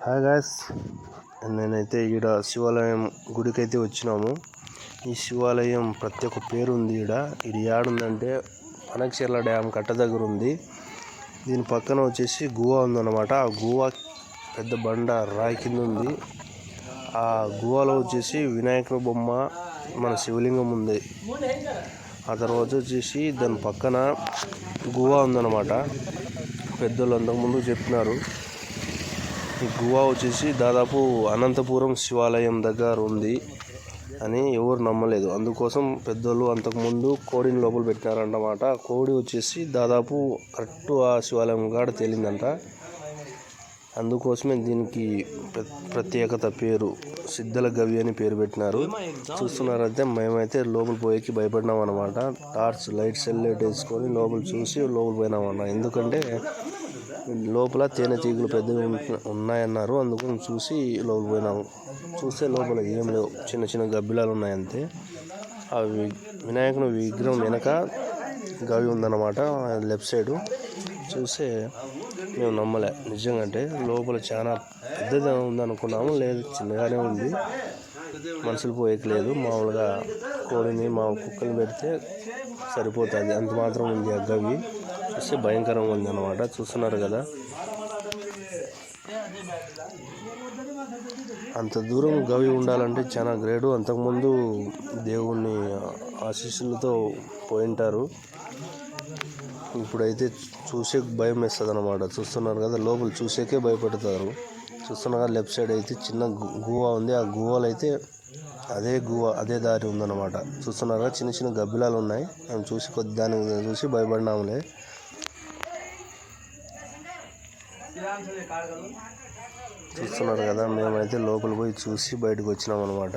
Hi guys, నేనైతే ఈడ శివాలయం గుడికి అయితే వచ్చినాము. ఈ శివాలయం ప్రతి ఒక్క పేరు ఉంది. ఇది ఏడుందంటే పనకచెర్ల డ్యామ్ కట్ట దగ్గర ఉంది. దీని పక్కన వచ్చేసి గుహ ఉందన్నమాట. ఆ గుహ పెద్ద బండ రాయి కింద ఉంది. ఆ గుహలో వచ్చేసి వినాయకుని బొమ్మ, మన శివలింగం ఉంది. ఆ తర్వాత వచ్చేసి దాని పక్కన గుహ ఉందన్నమాట. పెద్దోళ్ళు అంతకుముందు చెప్పినారు. ఈ గుహ వచ్చేసి దాదాపు అనంతపురం శివాలయం దగ్గర ఉంది అని ఎవరు నమ్మలేదు. అందుకోసం పెద్దోళ్ళు అంతకుముందు కోడిని లోపల పెట్టినారన్నమాట. ఆ కోడి వచ్చేసి దాదాపు కరెక్ట్ ఆ శివాలయం కాడ తేలిందంట. అందుకోసమే దీనికి ప్రత్యేకత పేరు సిద్ధల గవి అని పేరు పెట్టినారు. చూస్తున్నారైతే మేమైతే లోపల పోయేకి భయపడినాం అనమాట. టార్చ్ లైట్ సెల్లెట్ వేసుకొని లోపల చూసి లోపల పోయినామన్నా. ఎందుకంటే లోపల తేనెటీగలు పెద్దగా ఉన్నాయన్నారు. అందుకని చూసి లోపల పోయినాము. చూస్తే లోపల ఏం లేవు, చిన్న చిన్న గబ్బిలాలు ఉన్నాయంతే. ఆ వినాయకుని విగ్రహం వెనక గవి ఉందన్నమాట. లెఫ్ట్ సైడు చూస్తే మేము నమ్మలే. నిజంగా అంటే లోపల చాలా పెద్దగా ఉందనుకున్నాము. లేదు, చిన్నగానే ఉంది. మనుషులు పోయేయలేదు. మామూలుగా కోడిని మా కుక్కలు పెడితే సరిపోతుంది, అంత మాత్రం ఉంది. ఆ గవి చూస్తే భయంకరంగా ఉంది అన్నమాట. చూస్తున్నారు కదా, అంత దూరం గవి ఉండాలంటే చాలా గ్రేటు. అంతకుముందు దేవుణ్ణి ఆశీస్సులతో పోయింటారు. ఇప్పుడైతే చూసే భయం వేస్తుంది అన్నమాట. చూస్తున్నారు కదా, లోపల చూసేకే భయపడతారు. చూస్తున్నారు కదా, లెఫ్ట్ సైడ్ అయితే చిన్న గుహ ఉంది. ఆ గుహలో అయితే అదే దారి ఉందన్నమాట. చూస్తున్నారు కదా, చిన్న చిన్న గబ్బిలాలు ఉన్నాయి. మేము చూసి దాన్ని చూసి భయపడినాములే. చూస్తున్నారు కదా, మేమైతే లోపల పోయి చూసి బయటకు వచ్చినాం అనమాట.